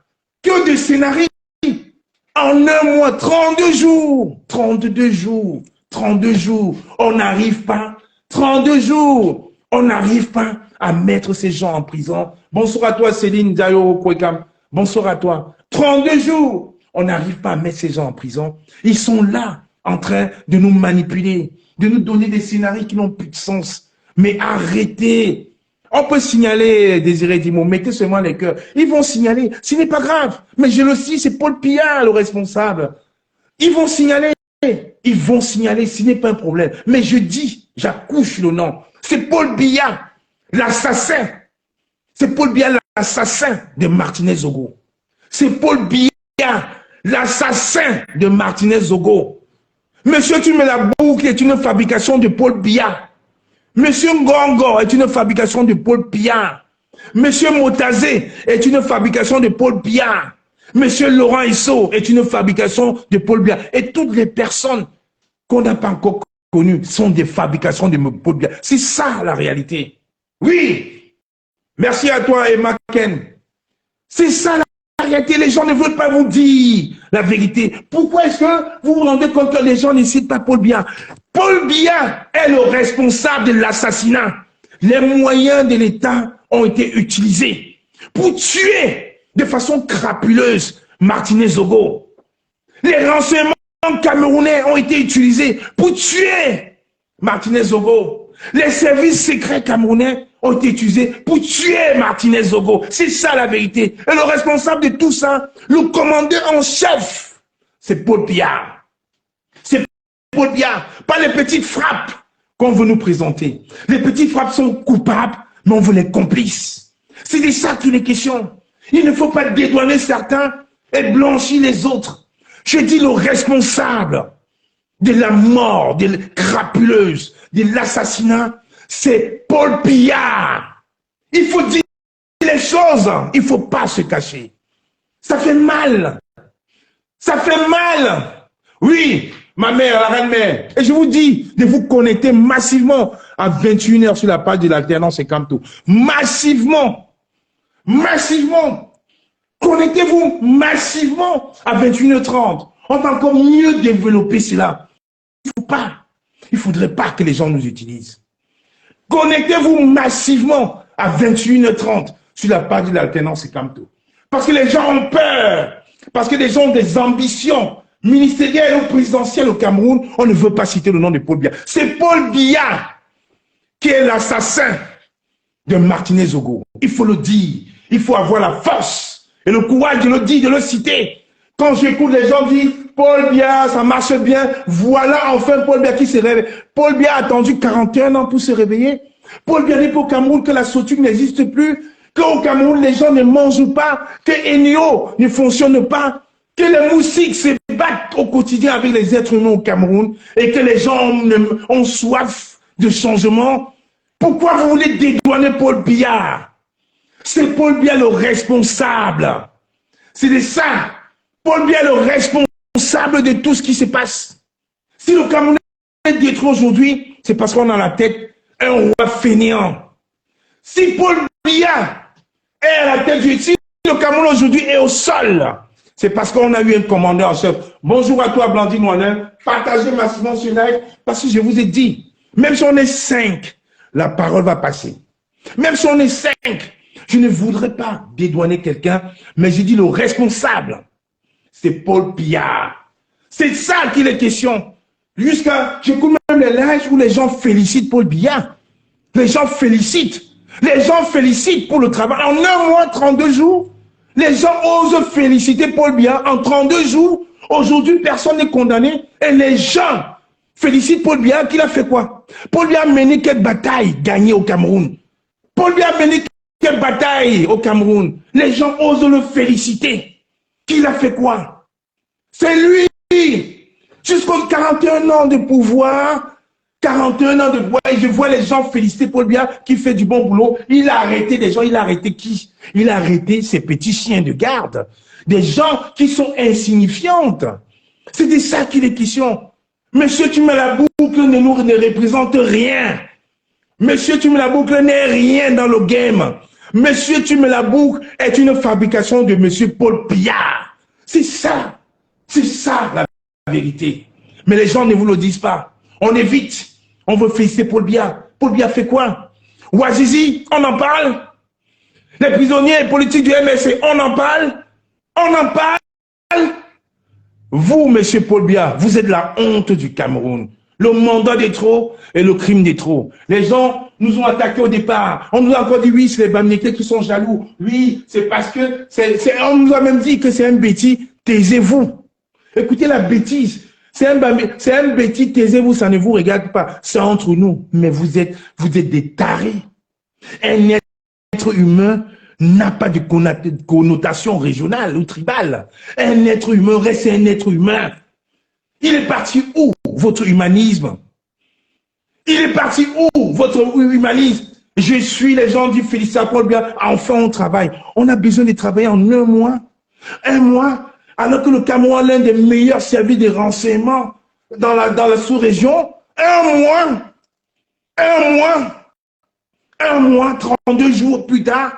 Speaker 2: Que de scénarios. En un mois, 32 jours. 32 jours. 32 jours. On n'arrive pas. 32 jours. On n'arrive pas à mettre ces gens en prison. Bonsoir à toi, Céline Dayo Kwekam. Bonsoir à toi. 32 jours. On n'arrive pas à mettre ces gens en prison. Ils sont là, en train de nous manipuler, de nous donner des scénarios qui n'ont plus de sens. Mais arrêtez. On peut signaler Désiré Dimo, mettez seulement les cœurs. Ils vont signaler. Ce n'est pas grave. Mais je le sais, c'est Paul Biya le responsable. Ils vont signaler. Ils vont signaler. Ce n'est pas un problème. Mais je dis, j'accouche le nom. C'est Paul Biya, l'assassin. C'est Paul Biya, l'assassin de Martinez Zogo. C'est Paul Biya, l'assassin de Martinez Zogo. Monsieur Tumilabouble est une fabrication de Paul Biya. Monsieur Ngongo est une fabrication de Paul Biya. Monsieur Motazé est une fabrication de Paul Biya. Monsieur Laurent Isso est une fabrication de Paul Biya. Et toutes les personnes qu'on n'a pas encore connus sont des fabrications de Paul Biya. C'est ça la réalité. Oui. Merci à toi, Emma Ken. C'est ça la réalité. Les gens ne veulent pas vous dire la vérité. Pourquoi est-ce que vous vous rendez compte que les gens ne citent pas Paul Biya? Paul Biya est le responsable de l'assassinat. Les moyens de l'État ont été utilisés pour tuer de façon crapuleuse Martinez Zogo. Les renseignements camerounais ont été utilisés pour tuer Martinez Zogo. Les services secrets camerounais ont été utilisés pour tuer Martinez Zogo. C'est ça la vérité. Et le responsable de tout ça, le commandeur en chef, c'est Paul Biya. C'est Paul Biya. Pas les petites frappes qu'on veut nous présenter. Les petites frappes sont coupables, mais on veut les complices. C'est de ça qu'il est question. Il ne faut pas dédouaner certains et blanchir les autres. Je dis le responsable de la mort, de la crapuleuse, de l'assassinat, c'est Paul Biya. Il faut dire les choses. Il ne faut pas se cacher. Ça fait mal. Ça fait mal. Oui, ma mère, la reine-mère. Et je vous dis de vous connecter massivement à 21h sur la page de l'Alternance et Camto. Massivement. Massivement. Connectez-vous massivement à 21h30. On va encore mieux développer cela. Il ne faudrait pas que les gens nous utilisent. Connectez-vous massivement à 21h30 sur la page de l'Alternance et Camto. Parce que les gens ont peur. Parce que les gens ont des ambitions ministérielles ou présidentielles au Cameroun. On ne veut pas citer le nom de Paul Biya. C'est Paul Biya qui est l'assassin de Martinez Zogo. Il faut le dire. Il faut avoir la force et le courage de le dire, de le citer. Quand j'écoute les gens dire Paul Biya, ça marche bien. Voilà enfin Paul Biya qui se réveille. Paul Biya a attendu 41 ans pour se réveiller. Paul Biya dit au Cameroun que la solitude n'existe plus, qu'au Cameroun les gens ne mangent pas, que Enio ne fonctionne pas, que les moustiques se battent au quotidien avec les êtres humains au Cameroun et que les gens ont soif de changement. Pourquoi vous voulez dédouaner Paul Biya? C'est Paul Biya le responsable. C'est de ça. Paul Biya est le responsable de tout ce qui se passe. Si le Cameroun est détruit aujourd'hui, c'est parce qu'on a à la tête un roi fainéant. Si Paul Biya est à la tête du... Si le Cameroun aujourd'hui est au sol, c'est parce qu'on a eu un commandeur en chef. Bonjour à toi, Blandine Moinet. Partagez massivement ce live parce que je vous ai dit, même si on est 5, la parole va passer. Même si on est 5, je ne voudrais pas dédouaner quelqu'un, mais je dis le responsable. C'est Paul Biya. C'est ça qu'il est question. Jusqu'à, j'écoute même les lives où les gens félicitent Paul Biya. Les gens félicitent. Les gens félicitent pour le travail. En 1 mois, 32 jours, les gens osent féliciter Paul Biya. En 32 jours, aujourd'hui, personne n'est condamné. Et les gens félicitent Paul Biya. Qu'il a fait quoi? Paul Biya a mené quelle bataille gagnée au Cameroun? Paul Biya a mené quelle bataille au Cameroun? Les gens osent le féliciter. Qu'il a fait quoi? C'est lui. Jusqu'aux 41 ans de pouvoir, 41 ans de pouvoir, et je vois les gens féliciter Paul Biya qui fait du bon boulot. Il a arrêté des gens, il a arrêté qui? Il a arrêté ces petits chiens de garde. Des gens qui sont insignifiantes. C'est de ça qu'il est question. Monsieur Tumela-Boucle ne représente rien. Monsieur Tumela-Boucle n'est rien dans le game. Monsieur Tumela-Boucle est une fabrication de Monsieur Paul Biya. C'est ça la vérité. Mais les gens ne vous le disent pas. On évite. On veut féliciter Paul Biya. Paul Biya fait quoi? Ouazizi, on en parle. Les prisonniers politiques du MSC, on en parle. On en parle. Vous, monsieur Paul Biya, vous êtes la honte du Cameroun. Le mandat des trop et le crime des trop. Les gens nous ont attaqués au départ. On nous a encore dit, oui, c'est les Bamileke qui sont jaloux. Oui, c'est parce que... on nous a même dit que c'est un bêtis. Taisez-vous. Écoutez la bêtise. C'est un bêtis, taisez-vous, ça ne vous regarde pas. C'est entre nous. Mais vous êtes des tarés. Un être humain n'a pas de connotation régionale ou tribale. Un être humain reste un être humain. Il est parti où, votre humanisme? Il est parti où, votre humanisme? Je suis, les gens disent, félicitations Paul Biya, enfin on travaille. On a besoin de travailler en 1 mois. 1 mois, alors que le Cameroun a l'un des meilleurs services de renseignement dans la sous-région. Un mois, 32 jours plus tard,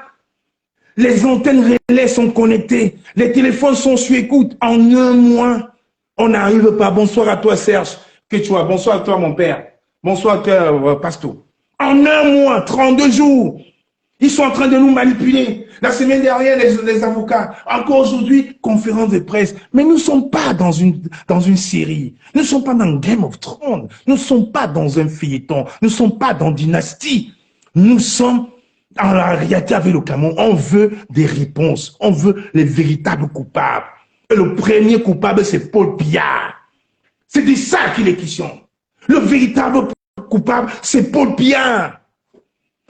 Speaker 2: les antennes relais sont connectées, les téléphones sont sur écoute. En un mois, on n'arrive pas. Bonsoir à toi, Serge, que tu as. Bonsoir à toi, mon père. Bonsoir à toi, Pasto. En un mois, 32 jours, ils sont en train de nous manipuler. La semaine dernière, les avocats, encore aujourd'hui, conférence de presse. Mais nous ne sommes pas dans une série. Nous ne sommes pas dans Game of Thrones. Nous ne sommes pas dans un feuilleton. Nous ne sommes pas dans Dynastie. Nous sommes en la réalité avec le Cameroun. On veut des réponses. On veut les véritables coupables. Et le premier coupable, c'est Paul Biya. C'est de ça qu'il est question. Le véritable coupable, c'est Paul Biya.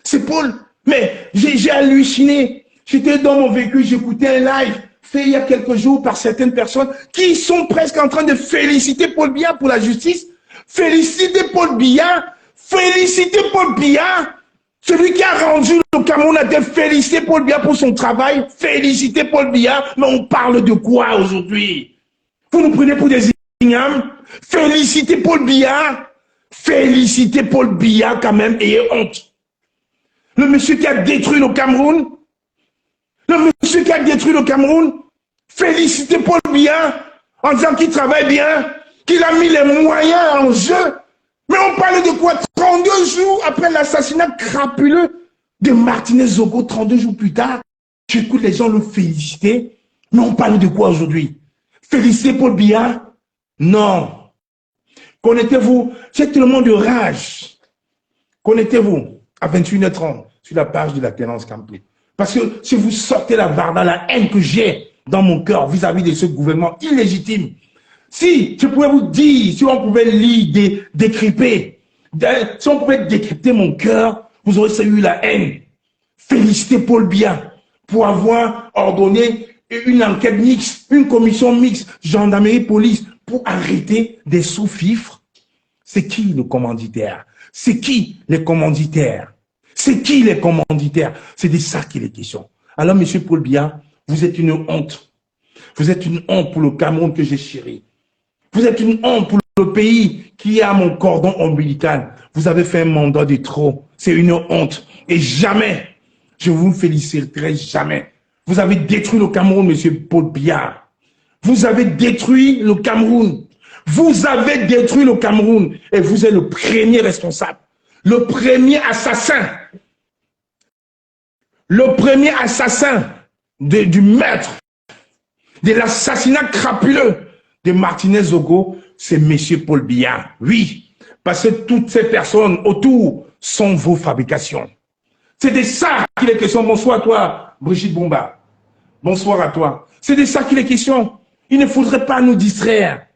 Speaker 2: C'est Paul. Mais j'ai halluciné. J'étais dans mon véhicule, j'écoutais un live fait il y a quelques jours par certaines personnes qui sont presque en train de féliciter Paul Biya pour la justice. Féliciter Paul Biya. Féliciter Paul Biya. Celui qui a rendu le Cameroun a été félicité Paul Biya pour son travail. Féliciter Paul Biya. Mais on parle de quoi aujourd'hui? Vous nous prenez pour des ignames? Féliciter Paul Biya. Féliciter Paul Biya quand même, ayez honte. Le monsieur qui a détruit le Cameroun, félicitez Paul Biya en disant qu'il travaille bien, qu'il a mis les moyens en jeu. Mais on parle de quoi? 32 jours après l'assassinat crapuleux de Martinez Zogo, 32 jours plus tard, j'écoute les gens le féliciter. Mais on parle de quoi aujourd'hui? Féliciter Paul Biya? Non. Connectez-vous, j'ai tellement de rage. Connectez-vous à 21h30 sur la page de la Clémence Campé. Parce que si vous sortez la barda, la haine que j'ai dans mon cœur vis-à-vis de ce gouvernement illégitime, si je pouvais vous dire, si on pouvait lire, décrypter, si on pouvait décrypter mon cœur, vous aurez eu la haine. Félicitez Paul Biya pour avoir ordonné une enquête mixte, une commission mixte, gendarmerie, police, pour arrêter des sous-fifres. C'est qui le commanditaire? C'est qui les commanditaires? C'est qui les commanditaires? C'est de ça qu'il est question. Alors, monsieur Paul Biya, vous êtes une honte. Vous êtes une honte pour le Cameroun que j'ai chéri. Vous êtes une honte pour le pays qui a mon cordon ombilical. Vous avez fait un mandat de trop. C'est une honte. Et jamais, je vous féliciterai jamais. Vous avez détruit le Cameroun, monsieur Paul Biya. Vous avez détruit le Cameroun. Vous avez détruit le Cameroun et vous êtes le premier responsable. Le premier assassin. Le premier assassin du meurtre, de l'assassinat crapuleux de Martinez Zogo, c'est M. Paul Biya. Oui, parce que toutes ces personnes autour sont vos fabrications. C'est de ça qu'il est question. Bonsoir à toi, Brigitte Bomba. Bonsoir à toi. C'est de ça qu'il est question. Il ne faudrait pas nous distraire.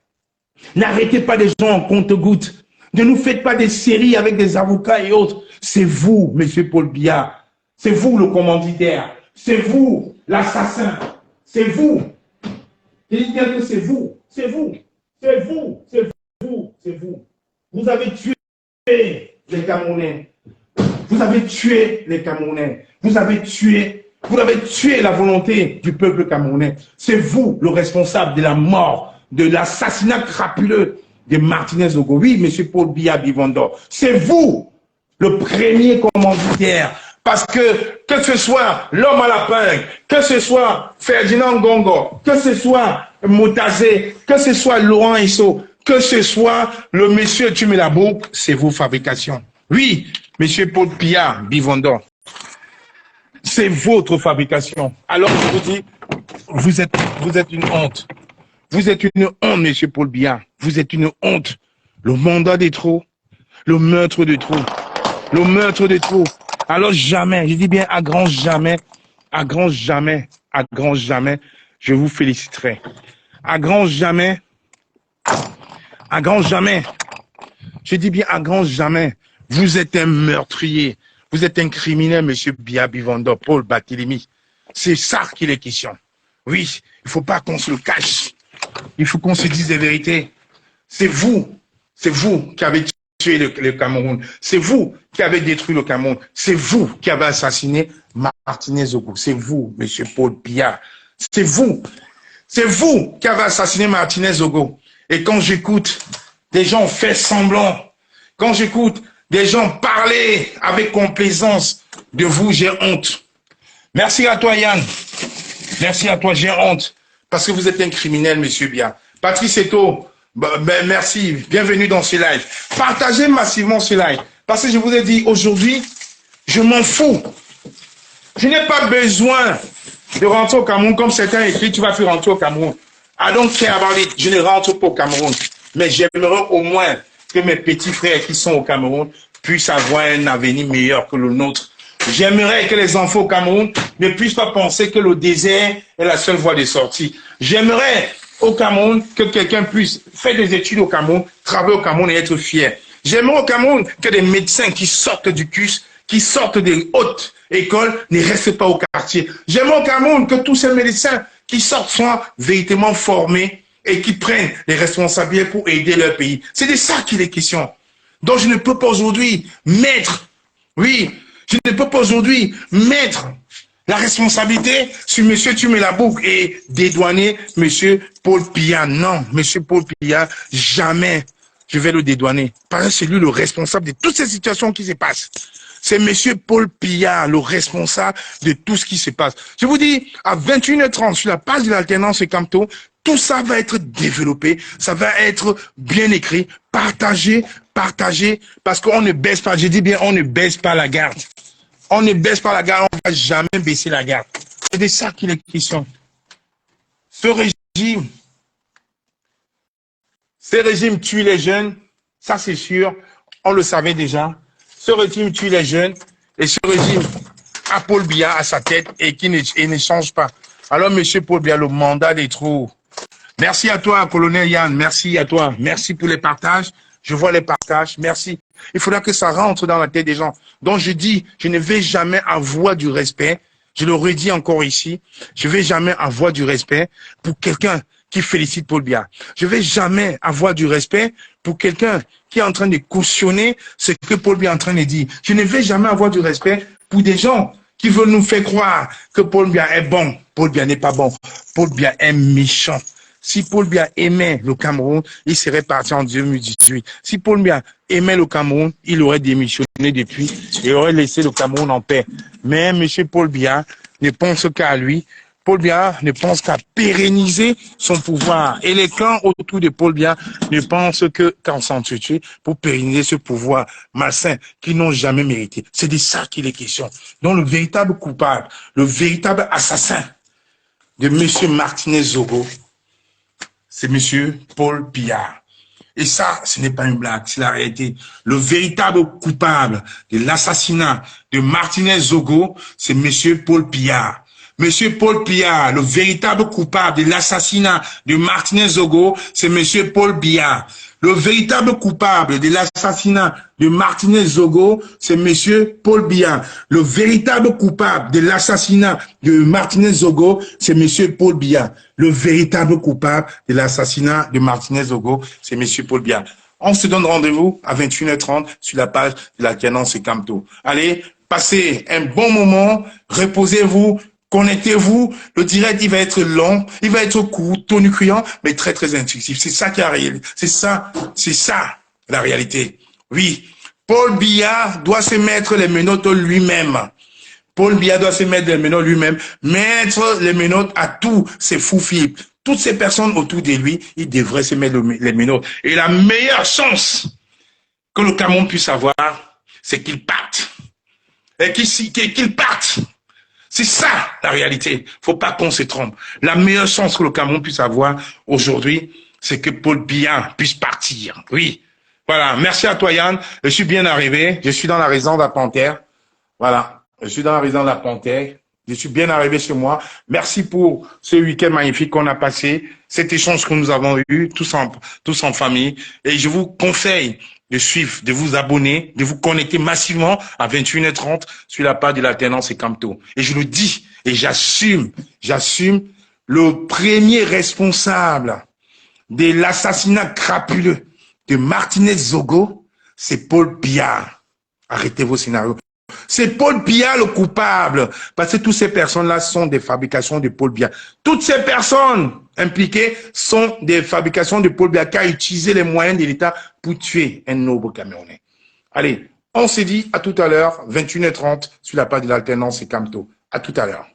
Speaker 2: N'arrêtez pas les gens en compte-gouttes. Ne nous faites pas des séries avec des avocats et autres. C'est vous, M. Paul Biya. C'est vous le commanditaire. C'est vous l'assassin. C'est vous. Je dis bien que c'est vous. C'est vous. C'est vous. C'est vous. C'est vous. Vous avez tué les Camerounais. Vous avez tué les Camerounais. Vous avez tué la volonté du peuple camerounais. C'est vous le responsable de la mort, de l'assassinat crapuleux de Martinez Zogo. Oui, M. Paul Biya Bivanda. C'est vous le premier commanditaire. Parce que ce soit l'homme à la pingue, que ce soit Ferdinand Gongo, que ce soit Moutazé, que ce soit Laurent Isso, que ce soit le monsieur Tumelabou, c'est vos fabrications. Oui, monsieur Paul Biya Bivanda, c'est votre fabrication. Alors je vous dis, vous êtes une honte. Vous êtes une honte, monsieur Paul Biya. Vous êtes une honte. Le mandat des trop, le meurtre de trop, le meurtre de trop. Alors jamais, je dis bien à grand jamais, je vous féliciterai. À grand jamais, je dis bien à grand jamais, vous êtes un meurtrier, vous êtes un criminel, monsieur Biya Bivanda, Paul Barthélémy. C'est ça qu'il est question. Oui, il ne faut pas qu'on se le cache. Il faut qu'on se dise la vérité. C'est vous qui avez tué le Cameroun. C'est vous qui avez détruit le Cameroun. C'est vous qui avez assassiné Martinez Zogo. C'est vous, monsieur Paul Biya. C'est vous qui avez assassiné Martinez Zogo. Et quand j'écoute, des gens font semblant Quand j'écoute des gens parler avec complaisance de vous, j'ai honte. Merci à toi, Yann. Merci à toi, j'ai honte. Parce que vous êtes un criminel, monsieur Bia. Patrice Eto, merci. Bienvenue dans ce live. Partagez massivement ce live. Parce que je vous ai dit, aujourd'hui, je m'en fous. Je n'ai pas besoin de rentrer au Cameroun comme certains écrivent, tu vas plus rentrer au Cameroun. I don't care about it. Je ne rentre pas au Cameroun. Mais j'aimerais au moins que mes petits frères qui sont au Cameroun puissent avoir un avenir meilleur que le nôtre. J'aimerais que les enfants au Cameroun ne puissent pas penser que le désert est la seule voie de sortie. J'aimerais au Cameroun que quelqu'un puisse faire des études au Cameroun, travailler au Cameroun et être fier. J'aimerais au Cameroun que des médecins qui sortent du CUS, qui sortent des hautes écoles, ne restent pas au quartier. J'aimerais au Cameroun que tous ces médecins qui sortent soient véritablement formés et qui prennent les responsabilités pour aider leur pays. C'est de ça qu'il est question. Donc je ne peux pas aujourd'hui mettre, oui, je ne peux pas aujourd'hui mettre la responsabilité sur M. Tumé-Labouc et dédouaner M. Paul Biya. Non, M. Paul Biya, jamais je vais le dédouaner. Parce que c'est lui le responsable de toutes ces situations qui se passent. C'est M. Paul Biya, le responsable de tout ce qui se passe. Je vous dis, à 21h30, sur la page de l'alternance Camto, tout ça va être développé, ça va être bien écrit, partagé, parce qu'on ne baisse pas, je dis bien, on ne baisse pas la garde. On ne baisse pas la garde, on ne va jamais baisser la garde. C'est de ça qu'il est question. Ce régime tue les jeunes, ça c'est sûr, on le savait déjà. Ce régime tue les jeunes et ce régime a Paul Biya à sa tête et qui ne change pas. Alors, monsieur Paul Biya, le mandat des trous. Merci à toi, colonel Yann. Merci à toi. Merci pour les partages. Je vois les partages. Merci. Il faudra que ça rentre dans la tête des gens. Donc, je dis, je ne vais jamais avoir du respect. Je le redis encore ici. Je ne vais jamais avoir du respect pour quelqu'un qui félicite Paul Biya. Je ne vais jamais avoir du respect pour quelqu'un qui est en train de cautionner ce que Paul Biya est en train de dire. Je ne vais jamais avoir du respect pour des gens qui veulent nous faire croire que Paul Biya est bon. Paul Biya n'est pas bon. Paul Biya est méchant. Si Paul Biya aimait le Cameroun, il serait parti en 2018. Si Paul Biya aimait le Cameroun, il aurait démissionné depuis et aurait laissé le Cameroun en paix. Mais M. Paul Biya ne pense qu'à lui. Paul Biya ne pense qu'à pérenniser son pouvoir. Et les clans autour de Paul Biya ne pensent qu'à s'entretuer pour pérenniser ce pouvoir malsain qu'ils n'ont jamais mérité. C'est de ça qu'il est question. Donc le véritable coupable, le véritable assassin de M. Martinez Zogo, c'est M. Paul Biya. Et ça, ce n'est pas une blague, c'est la réalité. Le véritable coupable de l'assassinat de Martinez Zogo, c'est M. Paul Biya. Monsieur Paul Biya, le véritable coupable de l'assassinat de Martinez Zogo, c'est Monsieur Paul Biya. Le véritable coupable de l'assassinat de Martinez Zogo, c'est Monsieur Paul Biya. Le véritable coupable de l'assassinat de Martinez Zogo, c'est Monsieur Paul Biya. Le véritable coupable de l'assassinat de Martinez Zogo, c'est Monsieur Paul Biya. On se donne rendez-vous à 21h30 sur la page de l'alternance Camto. Allez, passez un bon moment, reposez-vous. Connectez-vous, le direct, il va être long, il va être court, tonitruant, mais très, très intuitif. C'est ça qui est la réalité. C'est ça, la réalité. Oui, Paul Biya doit se mettre les menottes lui-même. Paul Biya doit se mettre les menottes lui-même, mettre les menottes à tous ces fous-filles. Toutes ces personnes autour de lui, il devrait se mettre les menottes. Et la meilleure chance que le Cameroun puisse avoir, c'est qu'il parte. Et qu'il parte. C'est ça, la réalité. Faut pas qu'on se trompe. La meilleure chance que le Cameroun puisse avoir aujourd'hui, c'est que Paul Biya puisse partir. Oui. Voilà. Merci à toi, Yann. Je suis bien arrivé. Je suis dans la résidence de la Panthère. Voilà. Je suis dans la résidence de la Panthère. Je suis bien arrivé chez moi. Merci pour ce week-end magnifique qu'on a passé, cet échange que nous avons eu, tous en famille. Et je vous conseille de suivre, de vous abonner, de vous connecter massivement à 21h30 sur la page de l'alternance Camto. Et je le dis, et j'assume, le premier responsable de l'assassinat crapuleux de Martinez Zogo, c'est Paul Biya. Arrêtez vos scénarios. C'est Paul Biya le coupable. Parce que toutes ces personnes-là sont des fabrications de Paul Biya. Toutes ces personnes impliquées sont des fabrications de Paul Biya qui a utilisé les moyens de l'État pour tuer un noble Camerounais. Allez, on s'est dit à tout à l'heure, 21h30, sur la page de l'alternance et Camto. À tout à l'heure.